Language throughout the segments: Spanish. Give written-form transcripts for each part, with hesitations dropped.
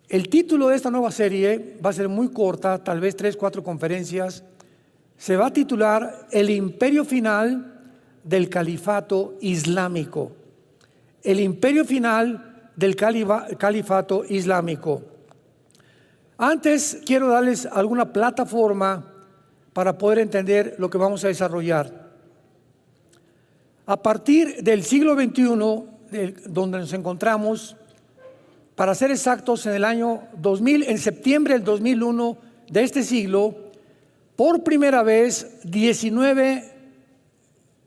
El título de esta nueva serie va a ser muy corta, tal vez 3, 4 conferencias. Se va a titular El imperio final del califato islámico. El imperio final del califato islámico. Antes quiero darles alguna plataforma para poder entender lo que vamos a desarrollar. A partir del siglo XXI, donde nos encontramos, para ser exactos, en el año 2000, en septiembre del 2001 de este siglo, por primera vez 19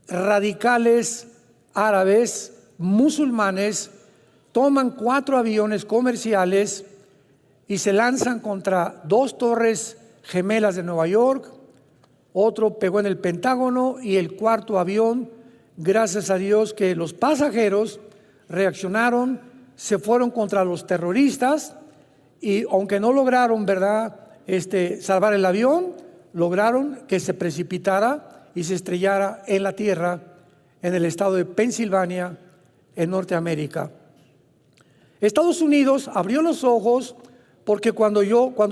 radicales árabes musulmanes toman 4 aviones comerciales y se lanzan contra 2 torres gemelas de Nueva York. Otro pegó en el Pentágono y el 4.º avión, gracias a Dios que los pasajeros reaccionaron, se fueron contra los terroristas y aunque no lograron, salvar el avión, lograron que se precipitara y se estrellara en la tierra en el estado de Pensilvania, en Norteamérica. Estados Unidos abrió los ojos porque cuando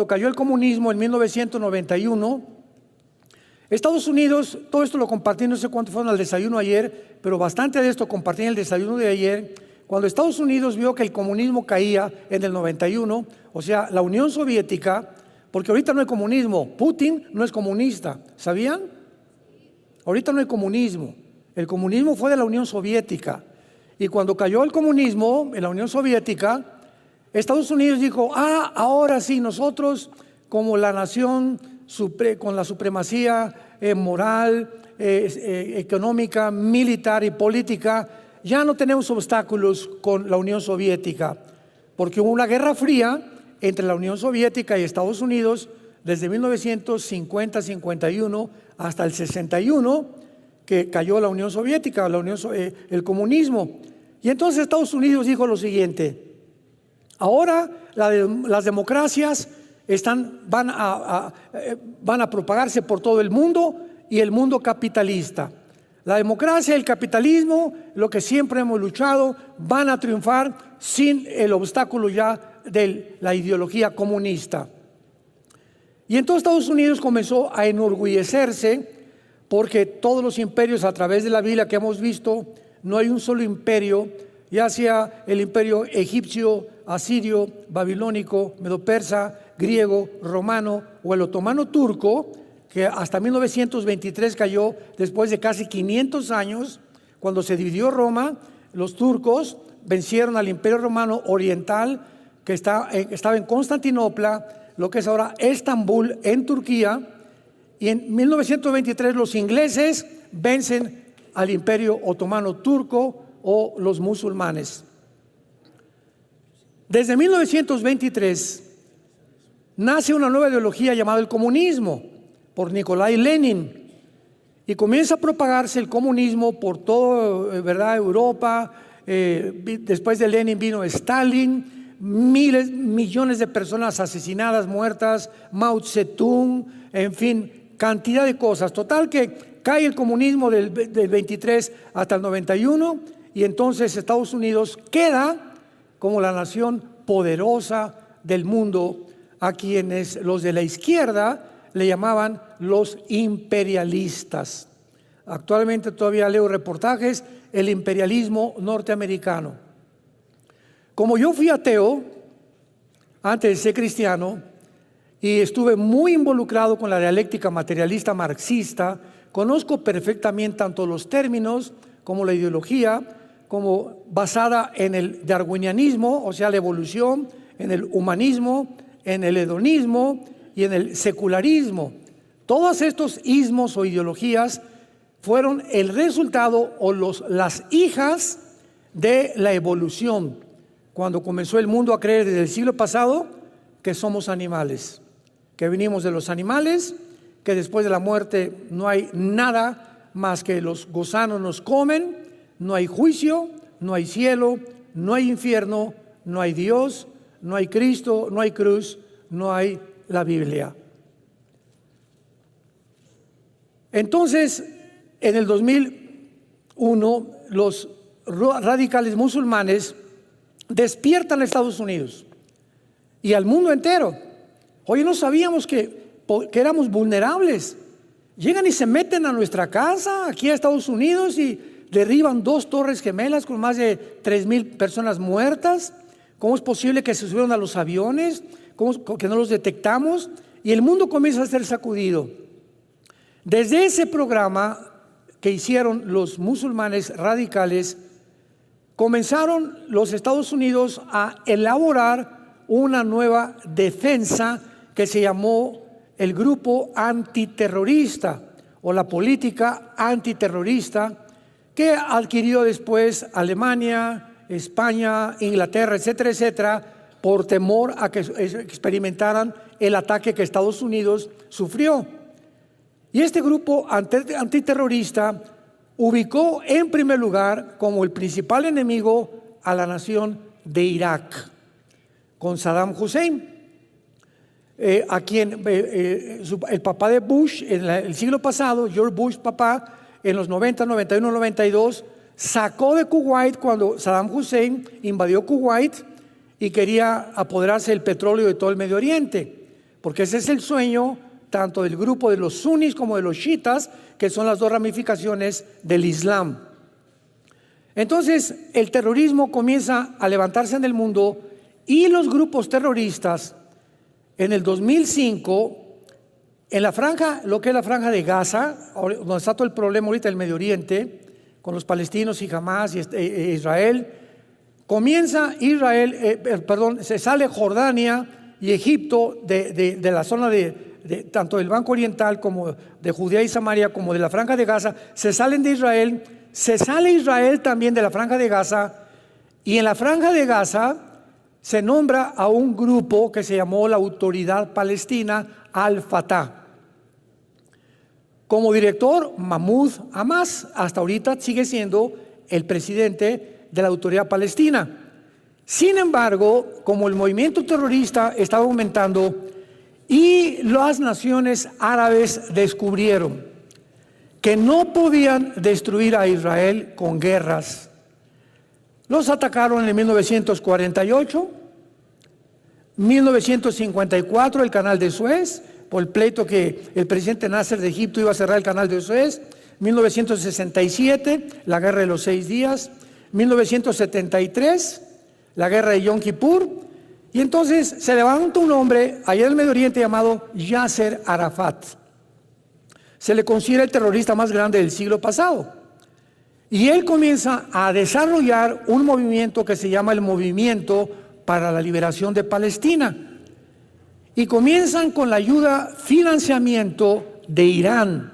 cayó el comunismo en 1991, Estados Unidos, todo esto lo compartí, no sé cuánto fueron al desayuno ayer, pero bastante de esto compartí en el desayuno de ayer. Cuando Estados Unidos vio que el comunismo caía en el 91, o sea, la Unión Soviética, porque ahorita no hay comunismo, Putin no es comunista, ¿sabían? Ahorita no hay comunismo, el comunismo fue de la Unión Soviética. Y cuando cayó el comunismo en la Unión Soviética, Estados Unidos dijo, ahora sí, nosotros como la nación con la supremacía moral, económica, militar y política, ya no tenemos obstáculos con la Unión Soviética, porque hubo una guerra fría entre la Unión Soviética y Estados Unidos desde 1950-51 hasta el 61, que cayó la Unión Soviética, el comunismo. Y entonces Estados Unidos dijo lo siguiente: ahora las democracias van a propagarse por todo el mundo y el mundo capitalista. La democracia y el capitalismo, lo que siempre hemos luchado, van a triunfar sin el obstáculo ya de la ideología comunista. Y entonces Estados Unidos comenzó a enorgullecerse porque todos los imperios a través de la Biblia que hemos visto, no hay un solo imperio, ya sea el imperio egipcio, asirio, babilónico, medo-persa, griego, romano o el otomano turco, que hasta 1923 cayó después de casi 500 años, cuando se dividió Roma. Los turcos vencieron al imperio romano oriental, que estaba en Constantinopla, lo que es ahora Estambul, en Turquía, y en 1923 los ingleses vencen al imperio otomano turco o los musulmanes. Desde 1923 nace una nueva ideología llamada el comunismo por Nikolai Lenin y comienza a propagarse el comunismo por toda Europa. Después de Lenin vino Stalin, millones de personas asesinadas, muertas, Mao Zedong, en fin, cantidad de cosas. Total que cae el comunismo del 23 hasta el 91 y entonces Estados Unidos queda como la nación poderosa del mundo, a quienes los de la izquierda le llamaban los imperialistas. Actualmente todavía leo reportajes, el imperialismo norteamericano. Como yo fui ateo antes de ser cristiano y estuve muy involucrado con la dialéctica materialista marxista, conozco perfectamente tanto los términos como la ideología, como basada en el darwinianismo, o sea, la evolución, en el humanismo, en el hedonismo y en el secularismo. Todos estos ismos o ideologías fueron el resultado o las hijas de la evolución, cuando comenzó el mundo a creer desde el siglo pasado que somos animales, que venimos de los animales, que después de la muerte no hay nada más que los gusanos nos comen, no hay juicio, no hay cielo, no hay infierno, no hay Dios, no hay Cristo, no hay cruz, no hay la Biblia. Entonces, en el 2001, los radicales musulmanes despiertan a Estados Unidos y al mundo entero. Oye, no sabíamos que éramos vulnerables. Llegan y se meten a nuestra casa, aquí a Estados Unidos, y derriban 2 torres gemelas con más de 3,000 personas muertas. ¿Cómo es posible que se subieron a los aviones? ¿Cómo que no los detectamos? Y el mundo comienza a ser sacudido. Desde ese programa que hicieron los musulmanes radicales, comenzaron los Estados Unidos a elaborar una nueva defensa que se llamó el grupo antiterrorista o la política antiterrorista, que adquirió después Alemania, España, Inglaterra, etcétera, etcétera, por temor a que experimentaran el ataque que Estados Unidos sufrió. Y este grupo antiterrorista ubicó en primer lugar como el principal enemigo a la nación de Irak, con Saddam Hussein, a quien el papá de Bush en el siglo pasado, George Bush papá, en los 90, 91, 92, sacó de Kuwait cuando Saddam Hussein invadió Kuwait y quería apoderarse del petróleo de todo el Medio Oriente, porque ese es el sueño tanto del grupo de los sunnis como de los chiitas, que son las 2 ramificaciones del Islam. Entonces, el terrorismo comienza a levantarse en el mundo y los grupos terroristas, en el 2005, en la franja, lo que es la franja de Gaza, donde está todo el problema ahorita del Medio Oriente, con los palestinos y Hamás y Israel, se sale Jordania y Egipto de la zona de tanto del Banco Oriental como de Judea y Samaria como de la franja de Gaza, se salen de Israel, se sale Israel también de la franja de Gaza, y en la franja de Gaza se nombra a un grupo que se llamó la Autoridad Palestina Al-Fatah. Como director, Mahmoud Abbas, hasta ahorita sigue siendo el presidente de la Autoridad Palestina. Sin embargo, como el movimiento terrorista estaba aumentando y las naciones árabes descubrieron que no podían destruir a Israel con guerras, los atacaron en 1948, 1954 el canal de Suez, por el pleito que el presidente Nasser de Egipto iba a cerrar el canal de Suez, 1967 la guerra de los 6 días, 1973 la guerra de Yom Kippur, y entonces se levanta un hombre allá en el Medio Oriente llamado Yasser Arafat. Se le considera el terrorista más grande del siglo pasado. Y él comienza a desarrollar un movimiento que se llama el Movimiento para la Liberación de Palestina. Y comienzan con la ayuda, financiamiento de Irán.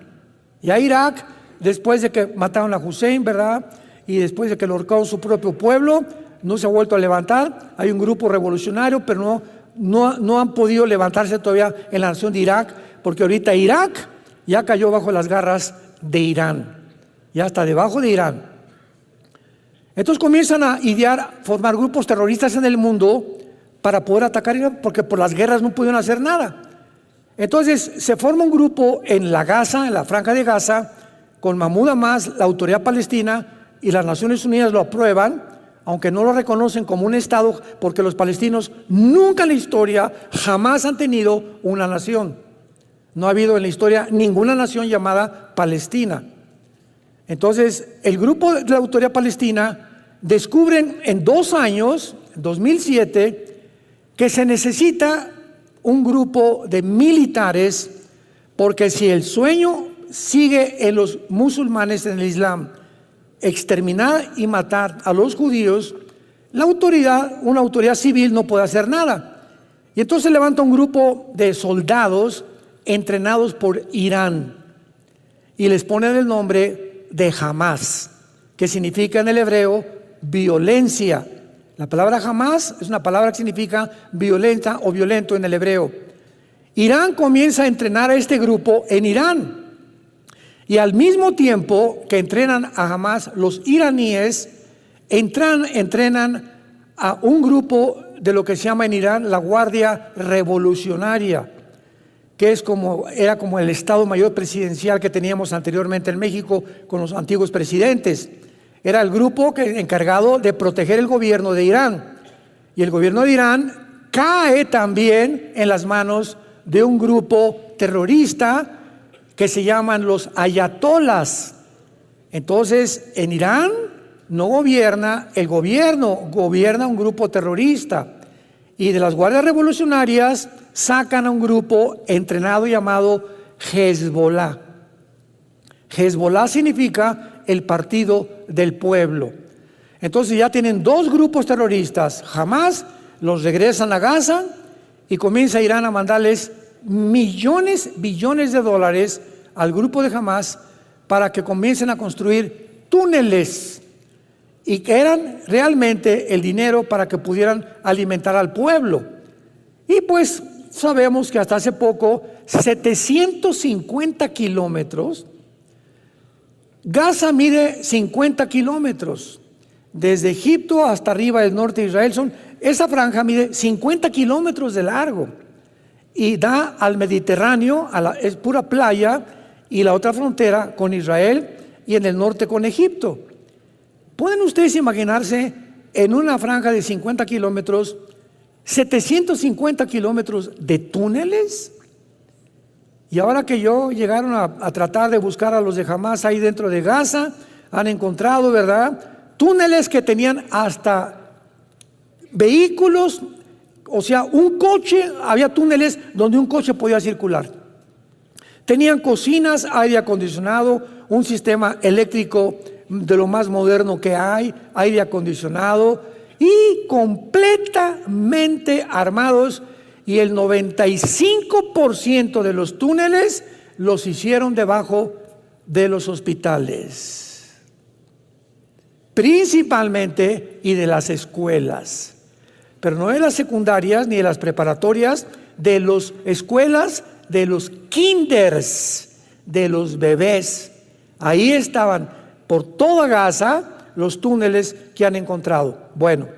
Ya Irak, después de que mataron a Hussein, ¿verdad? Y después de que lo ahorcaron su propio pueblo, no se ha vuelto a levantar. Hay un grupo revolucionario, pero no han podido levantarse todavía en la nación de Irak, porque ahorita Irak ya cayó bajo las garras de Irán. Ya está debajo de Irán. Entonces comienzan a idear, formar grupos terroristas en el mundo para poder atacar Irán, porque por las guerras no pudieron hacer nada. Entonces se forma un grupo en la Gaza, en la franja de Gaza, con Mahmoud Abbas, la Autoridad Palestina, y las Naciones Unidas lo aprueban, aunque no lo reconocen como un Estado, porque los palestinos nunca en la historia jamás han tenido una nación. No ha habido en la historia ninguna nación llamada Palestina. Entonces, el grupo de la Autoridad Palestina descubren en 2 años, 2007, que se necesita un grupo de militares, porque si el sueño sigue en los musulmanes, en el Islam, exterminar y matar a los judíos, la autoridad, una autoridad civil, no puede hacer nada. Y entonces levanta un grupo de soldados entrenados por Irán y les ponen el nombre de Hamás, que significa en el hebreo violencia. La palabra Hamás es una palabra que significa violenta o violento en el hebreo. Irán comienza a entrenar a este grupo en Irán, y al mismo tiempo que entrenan a Hamás, los iraníes entrenan a un grupo de lo que se llama en Irán la Guardia Revolucionaria, que era como el Estado Mayor Presidencial que teníamos anteriormente en México con los antiguos presidentes. Era el grupo encargado de proteger el gobierno de Irán. Y el gobierno de Irán cae también en las manos de un grupo terrorista que se llaman los ayatolas. Entonces, en Irán no gobierna el gobierno, gobierna un grupo terrorista. Y de las guardias revolucionarias sacan a un grupo entrenado llamado Hezbollah. Hezbollah significa el partido del pueblo. Entonces ya tienen dos grupos terroristas. Jamás los regresan a Gaza y comienza Irán a mandarles millones, billones de dólares al grupo de Hamas para que comiencen a construir túneles, y que eran realmente el dinero para que pudieran alimentar al pueblo. Y pues sabemos que hasta hace poco 750 kilómetros. Gaza mide 50 kilómetros. Desde Egipto hasta arriba del norte de Israel, esa franja mide 50 kilómetros de largo y da al Mediterráneo, es pura playa, y la otra frontera con Israel y en el norte con Egipto. ¿Pueden ustedes imaginarse en una franja de 50 kilómetros, 750 kilómetros de túneles? Y ahora que llegaron a tratar de buscar a los de Hamas ahí dentro de Gaza, han encontrado, ¿verdad?, túneles que tenían hasta vehículos, o sea, un coche, había túneles donde un coche podía circular. Tenían cocinas, aire acondicionado, un sistema eléctrico de lo más moderno que hay, aire acondicionado, y completamente armados, y el 95% de los túneles los hicieron debajo de los hospitales, principalmente, y de las escuelas, pero no de las secundarias ni de las preparatorias, de las escuelas, de los kinders, de los bebés. Ahí estaban por toda Gaza los túneles que han encontrado. Bueno,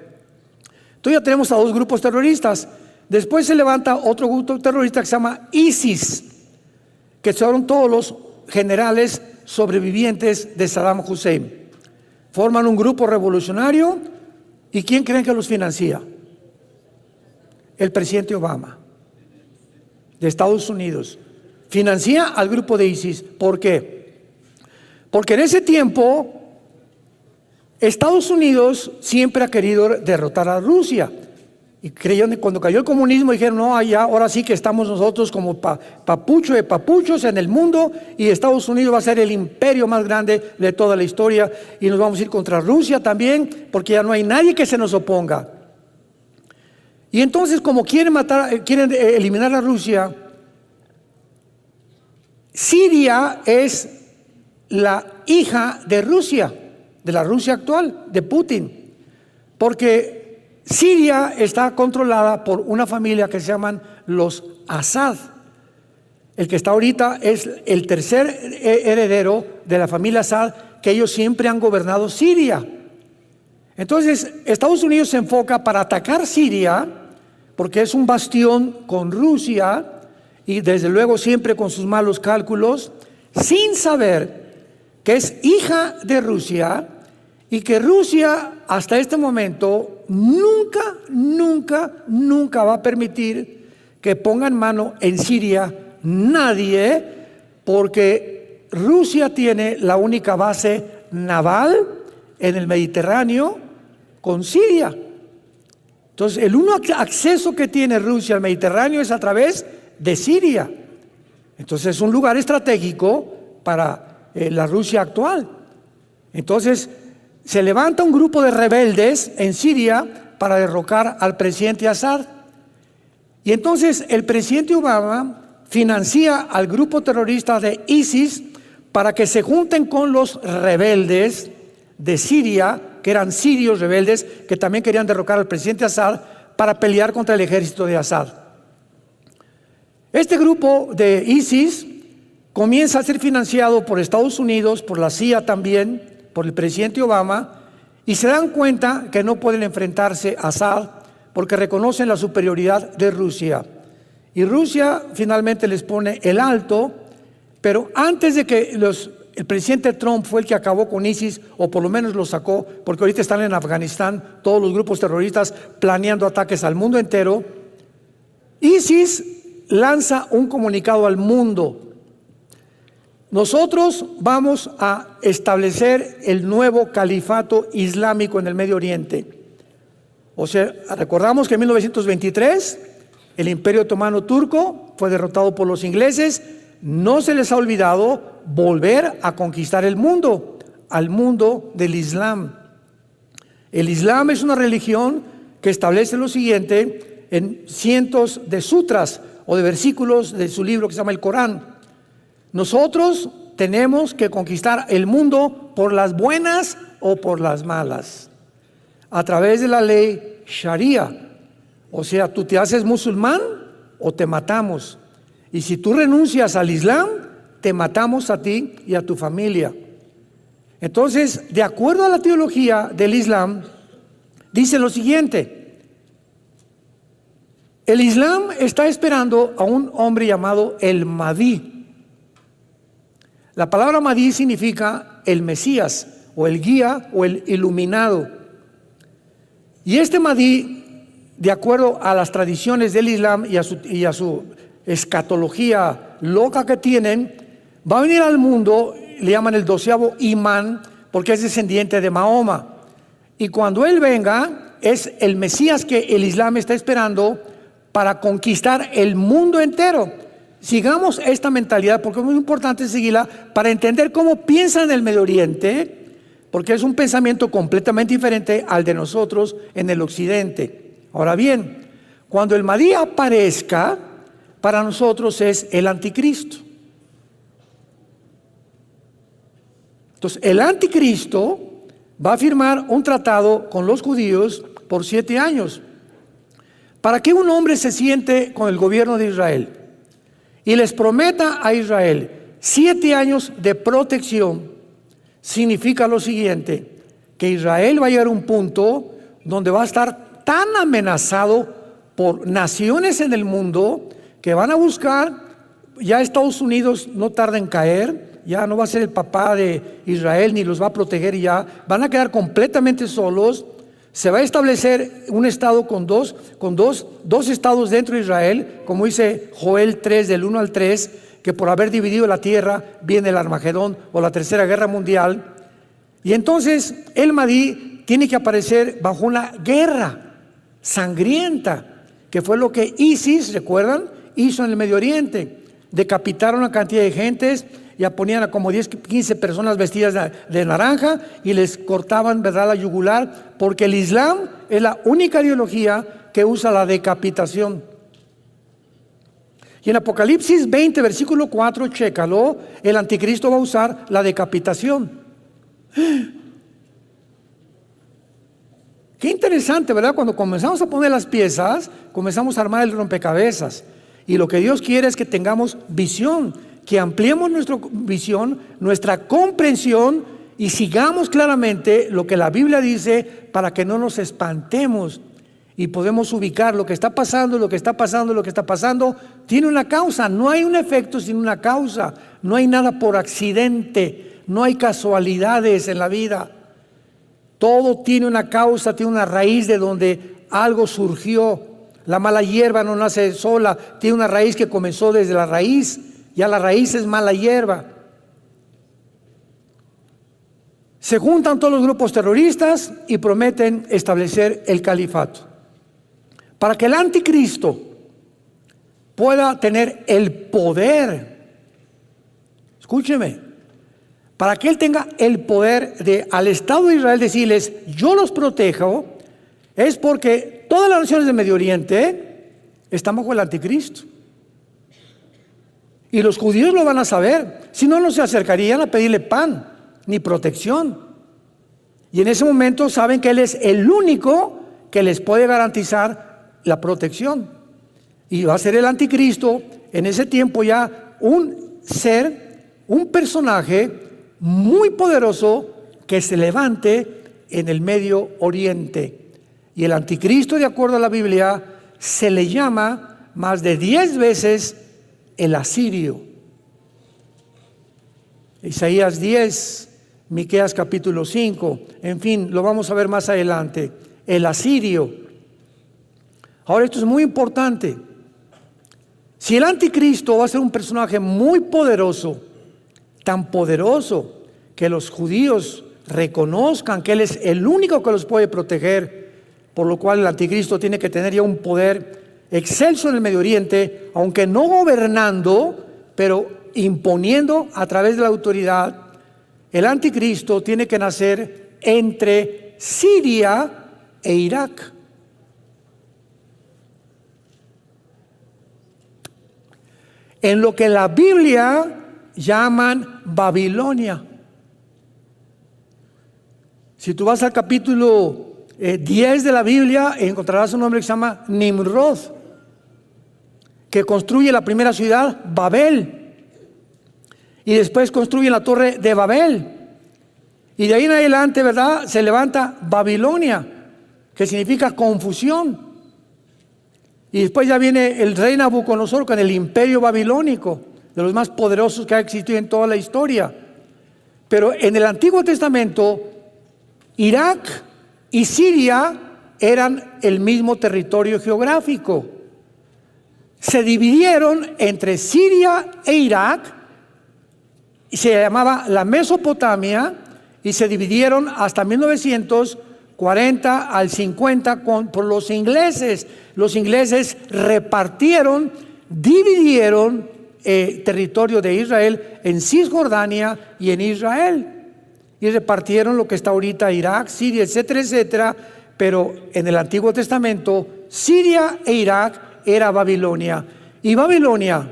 entonces ya tenemos a dos grupos terroristas. Después se levanta otro grupo terrorista que se llama ISIS, que son todos los generales sobrevivientes de Saddam Hussein. Forman un grupo revolucionario, ¿y quién creen que los financia? El presidente Obama de Estados Unidos financia al grupo de ISIS. ¿Por qué? Porque en ese tiempo Estados Unidos siempre ha querido derrotar a Rusia, y creyeron que cuando cayó el comunismo dijeron: no, allá, ahora sí que estamos nosotros como papucho de papuchos en el mundo, y Estados Unidos va a ser el imperio más grande de toda la historia, y nos vamos a ir contra Rusia también, porque ya no hay nadie que se nos oponga. Y entonces, como quieren eliminar a Rusia, Siria es la hija de Rusia, de la Rusia actual, de Putin, porque Siria está controlada por una familia que se llaman los Assad. El que está ahorita es el tercer heredero de la familia Assad, que ellos siempre han gobernado Siria. Entonces, Estados Unidos se enfoca para atacar Siria, porque es un bastión con Rusia, y desde luego siempre con sus malos cálculos, sin saber que es hija de Rusia, y que Rusia hasta este momento nunca va a permitir que pongan mano en Siria nadie, porque Rusia tiene la única base naval en el Mediterráneo con Siria. Entonces, el único acceso que tiene Rusia al Mediterráneo es a través de Siria. Entonces, es un lugar estratégico para la Rusia actual. Entonces, se levanta un grupo de rebeldes en Siria para derrocar al presidente Assad. Y entonces el presidente Obama financia al grupo terrorista de ISIS para que se junten con los rebeldes de Siria, que eran sirios rebeldes que también querían derrocar al presidente Assad, para pelear contra el ejército de Assad. Este grupo de ISIS comienza a ser financiado por Estados Unidos, por la CIA también, por el presidente Obama, y se dan cuenta que no pueden enfrentarse a Assad porque reconocen la superioridad de Rusia. Y Rusia finalmente les pone el alto, pero antes de que el presidente Trump fue el que acabó con ISIS, o por lo menos lo sacó, porque ahorita están en Afganistán todos los grupos terroristas planeando ataques al mundo entero. ISIS lanza un comunicado al mundo. Nosotros vamos a establecer el nuevo califato islámico en el Medio Oriente. O sea, recordamos que en 1923 el Imperio Otomano Turco fue derrotado por los ingleses. No se les ha olvidado volver a conquistar el mundo, al mundo del Islam. El Islam es una religión que establece lo siguiente en cientos de sutras o de versículos de su libro que se llama el Corán. Nosotros tenemos que conquistar el mundo por las buenas o por las malas, a través de la ley Sharia. O sea, tú te haces musulmán o te matamos. Y si tú renuncias al Islam, te matamos a ti y a tu familia. Entonces, de acuerdo a la teología del Islam, dice lo siguiente: el Islam está esperando a un hombre llamado el Mahdi. La palabra Mahdi significa el Mesías, o el guía, o el iluminado. Y este Mahdi, de acuerdo a las tradiciones del Islam y a su escatología loca que tienen, va a venir al mundo, le llaman el 12º imán, porque es descendiente de Mahoma. Y cuando él venga, es el Mesías que el Islam está esperando para conquistar el mundo entero. Sigamos esta mentalidad porque es muy importante seguirla para entender cómo piensan en el Medio Oriente, porque es un pensamiento completamente diferente al de nosotros en el occidente. Ahora bien, cuando el Mahdi aparezca, para nosotros es el anticristo. Entonces, el anticristo va a firmar un tratado con los judíos por 7 años. Para que un hombre se siente con el gobierno de Israel y les prometa a Israel 7 años de protección, significa lo siguiente: que Israel va a llegar a un punto donde va a estar tan amenazado por naciones en el mundo que van a buscar, ya Estados Unidos no tarda en caer, ya no va a ser el papá de Israel ni los va a proteger, y ya van a quedar completamente solos. Se va a establecer un estado con dos estados dentro de Israel, como dice Joel 3 del 1 al 3, que por haber dividido la tierra viene el Armagedón o la Tercera Guerra Mundial. Y entonces el Mahdi tiene que aparecer bajo una guerra sangrienta, que fue lo que ISIS, ¿recuerdan?, hizo en el Medio Oriente. Decapitaron a cantidad de gentes, ya ponían a como 10, 15 personas vestidas de naranja y les cortaban, ¿verdad?, la yugular, porque el Islam es la única ideología que usa la decapitación. Y en Apocalipsis 20, versículo 4, chécalo, el anticristo va a usar la decapitación. Qué interesante, ¿verdad? Cuando comenzamos a poner las piezas, comenzamos a armar el rompecabezas. Y lo que Dios quiere es que tengamos visión, que ampliemos nuestra visión, nuestra comprensión, y sigamos claramente lo que la Biblia dice para que no nos espantemos y podemos ubicar lo que está pasando, lo que está pasando, lo que está pasando. Tiene una causa, no hay un efecto sin una causa, no hay nada por accidente, no hay casualidades en la vida. Todo tiene una causa, tiene una raíz de donde algo surgió. La mala hierba no nace sola, tiene una raíz que comenzó desde la raíz. Ya la raíz es mala hierba. Se juntan todos los grupos terroristas y prometen establecer el califato. Para que el anticristo pueda tener el poder, escúcheme, para que él tenga el poder de al Estado de Israel decirles: yo los protejo, es porque todas las naciones del Medio Oriente están bajo el anticristo. Y los judíos lo van a saber, si no, no se acercarían a pedirle pan ni protección. Y en ese momento saben que Él es el único que les puede garantizar la protección. Y va a ser el anticristo en ese tiempo ya un ser, un personaje muy poderoso que se levante en el Medio Oriente. Y el anticristo, de acuerdo a la Biblia, se le llama más de 10 veces el asirio. Isaías 10, Miqueas capítulo 5, en fin, lo vamos a ver más adelante. El asirio. Ahora, esto es muy importante. Si el anticristo va a ser un personaje muy poderoso, tan poderoso que los judíos reconozcan que Él es el único que los puede proteger, por lo cual el anticristo tiene que tener ya un poder excelso en el Medio Oriente, aunque no gobernando, pero imponiendo a través de la autoridad. El anticristo tiene que nacer entre Siria e Irak. En lo que la Biblia llaman Babilonia. Si tú vas al capítulo 10 de la Biblia, encontrarás un hombre que se llama Nimrod, que construye la primera ciudad, Babel, y después construye la torre de Babel, y de ahí en adelante, ¿verdad?, se levanta Babilonia, que significa confusión. Y después ya viene el rey Nabucodonosor con el imperio babilónico, de los más poderosos que ha existido en toda la historia. Pero en el Antiguo Testamento, Irak y Siria eran el mismo territorio geográfico. Se dividieron entre Siria e Irak, y se llamaba la Mesopotamia, y se dividieron hasta 1940 al 50 por los ingleses. Los ingleses repartieron, dividieron territorio de Israel en Cisjordania y en Israel, y repartieron lo que está ahorita Irak, Siria, etcétera, etcétera. Pero en el Antiguo Testamento, Siria e Irak era Babilonia, y Babilonia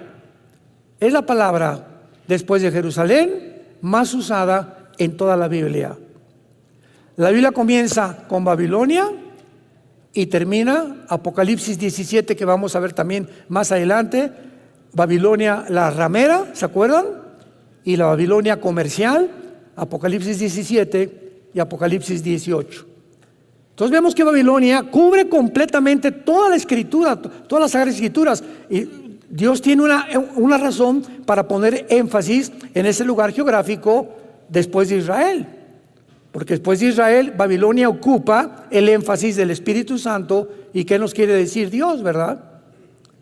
es la palabra después de Jerusalén más usada en toda la Biblia. La Biblia comienza con Babilonia y termina Apocalipsis 17, que vamos a ver también más adelante. Babilonia la ramera, ¿se acuerdan? Y la Babilonia comercial, Apocalipsis 17 y Apocalipsis 18. Entonces vemos que Babilonia cubre completamente toda la escritura, todas las Sagradas Escrituras, y Dios tiene una razón para poner énfasis en ese lugar geográfico después de Israel. Porque después de Israel, Babilonia ocupa el énfasis del Espíritu Santo. ¿Y qué nos quiere decir Dios, verdad?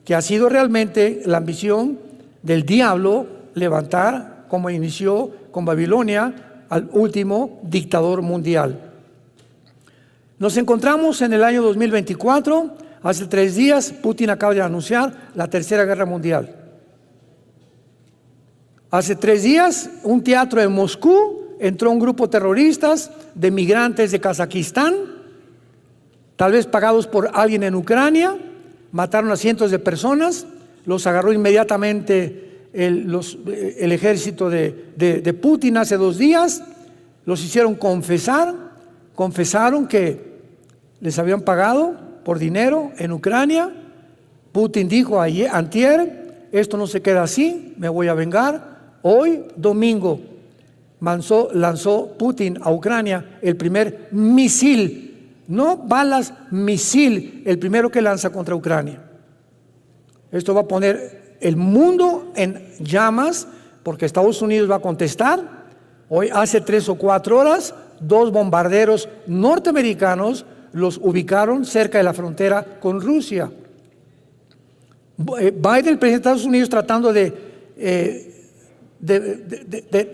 Que ha sido realmente la ambición del diablo levantar, como inició con Babilonia, al último dictador mundial. Nos encontramos en el año 2024. Hace 3 días, Putin acaba de anunciar la Tercera Guerra Mundial. Hace 3 días, un teatro en Moscú, entró un grupo terroristas de migrantes de Kazajistán, tal vez pagados por alguien en Ucrania, mataron a cientos de personas, los agarró inmediatamente el ejército de Putin hace 2 días, los hicieron confesaron que les habían pagado por dinero en Ucrania. Putin dijo antier, esto no se queda así, me voy a vengar. Hoy, domingo, lanzó Putin a Ucrania el primer misil, no balas, misil, el primero que lanza contra Ucrania. Esto va a poner el mundo en llamas, porque Estados Unidos va a contestar. Hoy, hace 3 o 4 horas, 2 bombarderos norteamericanos los ubicaron cerca de la frontera con Rusia. Biden, el presidente de Estados Unidos, tratando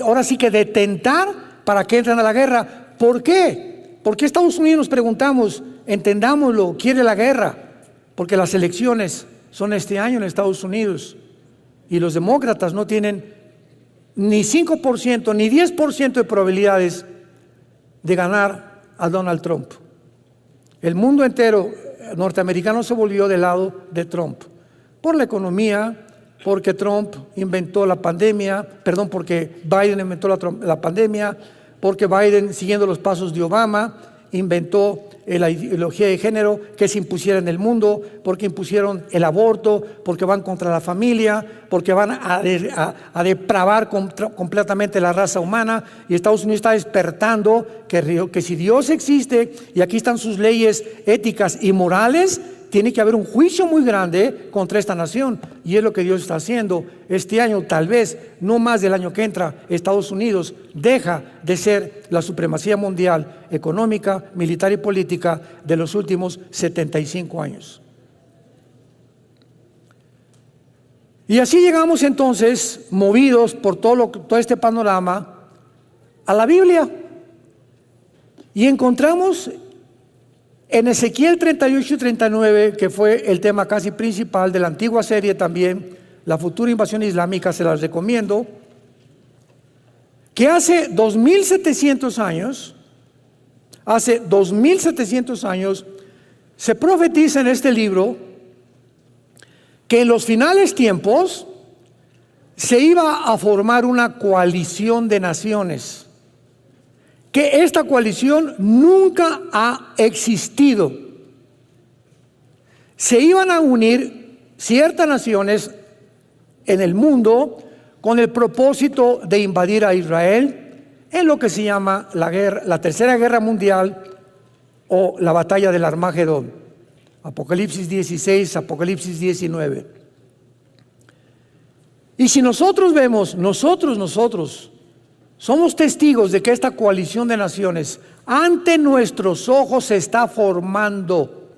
ahora sí que de tentar para que entren a la guerra. ¿Por qué? ¿Por qué Estados Unidos, nos preguntamos, entendámoslo, quiere la guerra? Porque las elecciones son este año en Estados Unidos y los demócratas no tienen ni 5% ni 10% de probabilidades de ganar a Donald Trump. El mundo entero norteamericano se volvió del lado de Trump por la economía, porque Trump inventó la pandemia, porque Biden inventó la pandemia, porque Biden, siguiendo los pasos de Obama, inventó la ideología de género que se impusiera en el mundo, porque impusieron el aborto, porque van contra la familia, porque van a depravar completamente la raza humana. Y Estados Unidos está despertando que si Dios existe y aquí están sus leyes éticas y morales, tiene que haber un juicio muy grande contra esta nación, y es lo que Dios está haciendo. Este año, tal vez, no más del año que entra, Estados Unidos deja de ser la supremacía mundial económica, militar y política de los últimos 75 años. Y así llegamos entonces, movidos por todo este panorama, a la Biblia. Y encontramos en Ezequiel 38 y 39, que fue el tema casi principal de la antigua serie también, la futura invasión islámica, se las recomiendo, que hace 2700 años, se profetiza en este libro que en los finales tiempos se iba a formar una coalición de naciones, que esta coalición nunca ha existido. Se iban a unir ciertas naciones en el mundo con el propósito de invadir a Israel en lo que se llama la Tercera Guerra Mundial o la batalla del Armagedón. Apocalipsis 16, Apocalipsis 19. Y si nosotros vemos, nosotros somos testigos de que esta coalición de naciones ante nuestros ojos se está formando.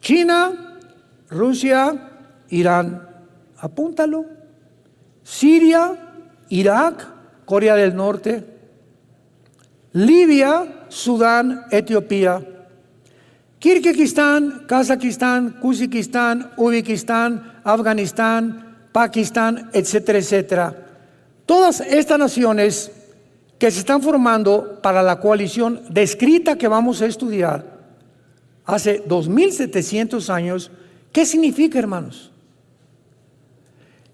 China, Rusia, Irán, apúntalo. Siria, Irak, Corea del Norte, Libia, Sudán, Etiopía, Kirguistán, Kazajistán, Kuzbekistán, Uzbekistán, Afganistán, Pakistán, etcétera, etcétera. Todas estas naciones que se están formando para la coalición descrita que vamos a estudiar hace 2700 años, ¿qué significa, hermanos?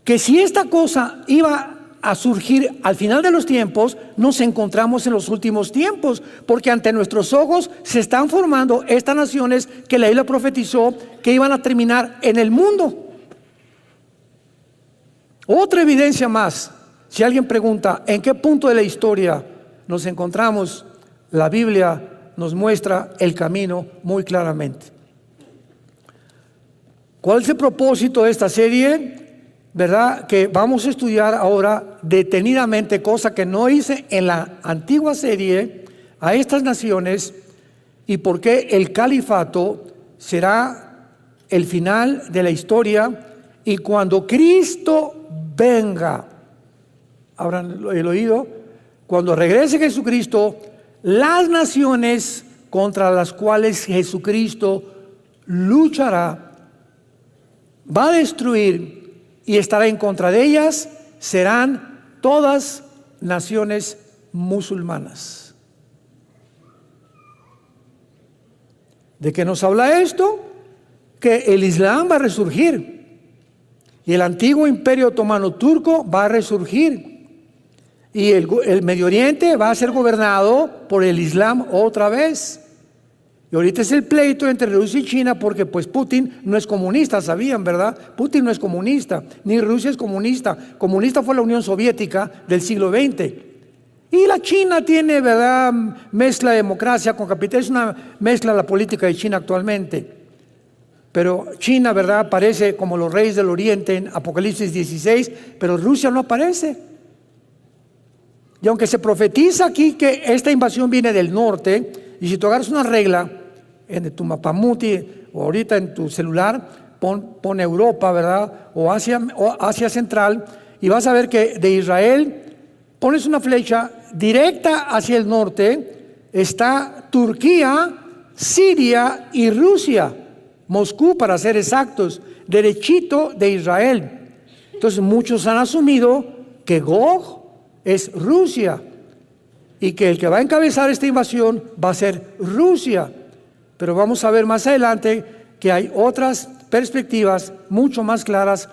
Que si esta cosa iba a surgir al final de los tiempos, nos encontramos en los últimos tiempos, porque ante nuestros ojos se están formando estas naciones que la Biblia profetizó que iban a terminar en el mundo. Otra evidencia más, si alguien pregunta en qué punto de la historia nos encontramos, la Biblia nos muestra el camino muy claramente. ¿Cuál es el propósito de esta serie? ¿Verdad? Que vamos a estudiar ahora detenidamente, cosa que no hice en la antigua serie, a estas naciones y por qué el califato será el final de la historia, y cuando Cristo venga, abran el oído, cuando regrese Jesucristo, las naciones contra las cuales Jesucristo luchará, va a destruir y estará en contra de ellas, serán todas naciones musulmanas. ¿De qué nos habla esto? Que el Islam va a resurgir y el antiguo imperio otomano turco va a resurgir y el Medio Oriente va a ser gobernado por el Islam otra vez. Y ahorita es el pleito entre Rusia y China porque pues Putin no es comunista, sabían, ¿verdad? Putin no es comunista, ni Rusia es comunista. Comunista fue la Unión Soviética del siglo XX. Y la China tiene, ¿verdad?, mezcla de democracia con capitalismo, es una mezcla de la política de China actualmente. Pero China, ¿verdad?, aparece como los reyes del Oriente en Apocalipsis 16, pero Rusia no aparece. Y aunque se profetiza aquí que esta invasión viene del norte, y si tú agarras una regla en tu mapamuti o ahorita en tu celular, pon Europa, ¿verdad?, o Asia Central, y vas a ver que de Israel pones una flecha directa hacia el norte, está Turquía, Siria y Rusia, Moscú para ser exactos, derechito de Israel. Entonces muchos han asumido que Gog es Rusia y que el que va a encabezar esta invasión va a ser Rusia. Pero vamos a ver más adelante que hay otras perspectivas mucho más claras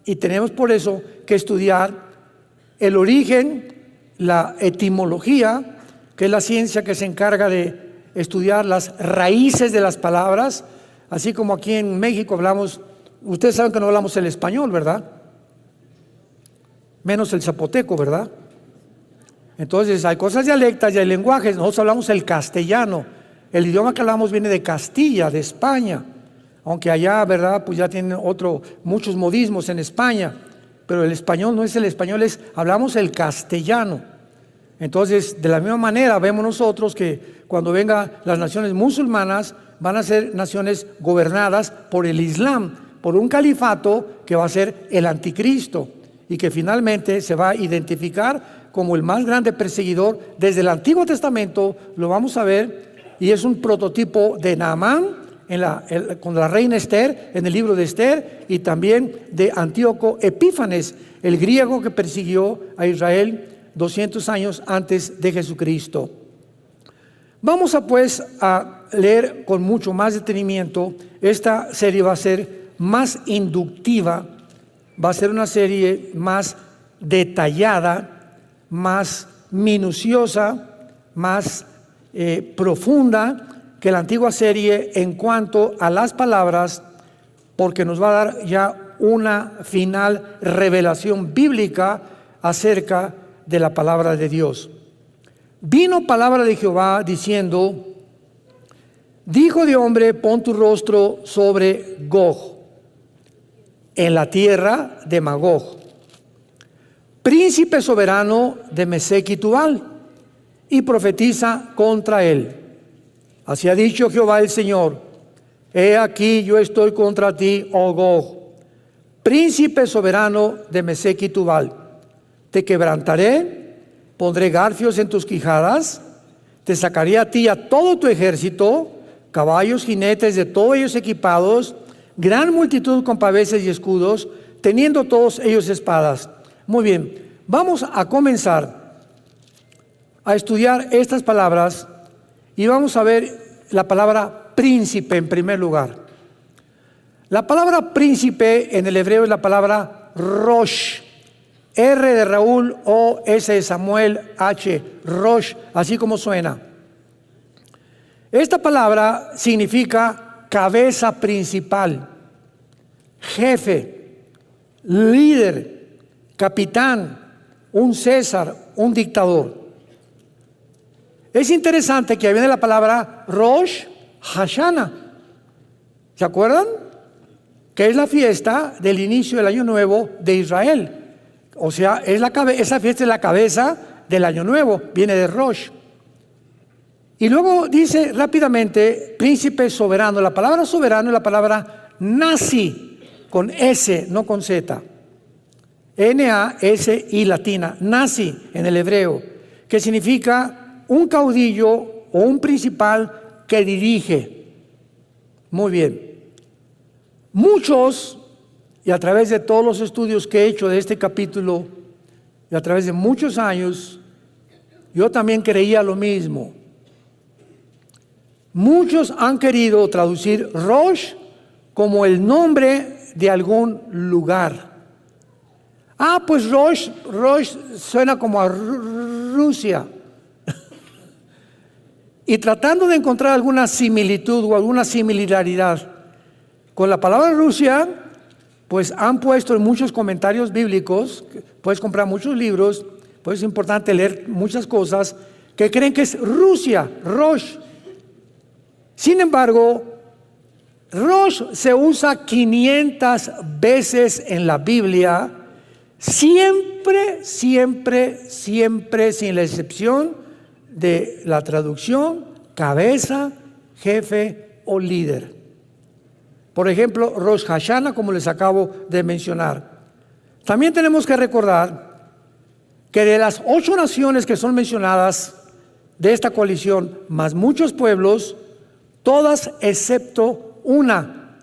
y tenemos por eso que estudiar el origen, la etimología, que es la ciencia que se encarga de estudiar las raíces de las palabras, así como aquí en México hablamos, ustedes saben que no hablamos el español, ¿verdad? Menos el zapoteco, ¿verdad? Entonces hay cosas dialectas y hay lenguajes, nosotros hablamos el castellano, el idioma que hablamos viene de Castilla, de España, aunque allá, ¿verdad?, pues ya tienen muchos modismos en España, pero el español no es el español, hablamos el castellano. Entonces, de la misma manera vemos nosotros que cuando vengan las naciones musulmanas van a ser naciones gobernadas por el Islam, por un califato que va a ser el anticristo y que finalmente se va a identificar como el más grande perseguidor. Desde el Antiguo Testamento lo vamos a ver, y es un prototipo de Naamán con la reina Esther en el libro de Esther, y también de Antíoco Epífanes, el griego que persiguió a Israel 200 años antes de Jesucristo. Vamos a leer con mucho más detenimiento. Esta serie va a ser más inductiva, va a ser una serie más detallada, más minuciosa, más profunda que la antigua serie en cuanto a las palabras, porque nos va a dar ya una final revelación bíblica acerca de la palabra de Dios. Vino palabra de Jehová diciendo: Hijo de hombre, pon tu rostro sobre Gog, en la tierra de Magog, príncipe soberano de Mesec y Tubal, y profetiza contra él. Así ha dicho Jehová el Señor: He aquí yo estoy contra ti, oh Gog, príncipe soberano de Mesec y Tubal. Te quebrantaré, pondré garfios en tus quijadas, te sacaré a ti a todo tu ejército, caballos, jinetes, de todos ellos equipados, gran multitud con paveses y escudos, teniendo todos ellos espadas. Muy bien, vamos a comenzar a estudiar estas palabras y vamos a ver la palabra príncipe en primer lugar. La palabra príncipe en el hebreo es la palabra Rosh, R de Raúl, O, S de Samuel, H, Rosh, así como suena. Esta palabra significa cabeza principal, jefe, líder, capitán, un César, un dictador. Es interesante que viene la palabra Rosh Hashanah. ¿Se acuerdan? Que es la fiesta del inicio del año nuevo de Israel. O sea, esa fiesta es la cabeza del año nuevo, viene de Rosh. Y luego dice rápidamente príncipe soberano. La palabra soberano es la palabra Nasi, con S, no con Z. N-A-S-I latina, Nasi en el hebreo, que significa un caudillo o un principal que dirige. Muy bien. Muchos, y a través de todos los estudios que he hecho de este capítulo, y a través de muchos años, yo también creía lo mismo. Muchos han querido traducir Rosh como el nombre de algún lugar. Pues Rosh suena como a Rusia. Y tratando de encontrar alguna similitud o alguna similaridad con la palabra Rusia, pues han puesto en muchos comentarios bíblicos, puedes comprar muchos libros, pues es importante leer muchas cosas, que creen que es Rusia, Rosh. Sin embargo, Rosh se usa 500 veces en la Biblia, siempre, sin la excepción de la traducción, cabeza, jefe o líder. Por ejemplo, Rosh Hashanah, como les acabo de mencionar. También tenemos que recordar que de las 8 naciones que son mencionadas de esta coalición, más muchos pueblos, todas excepto una,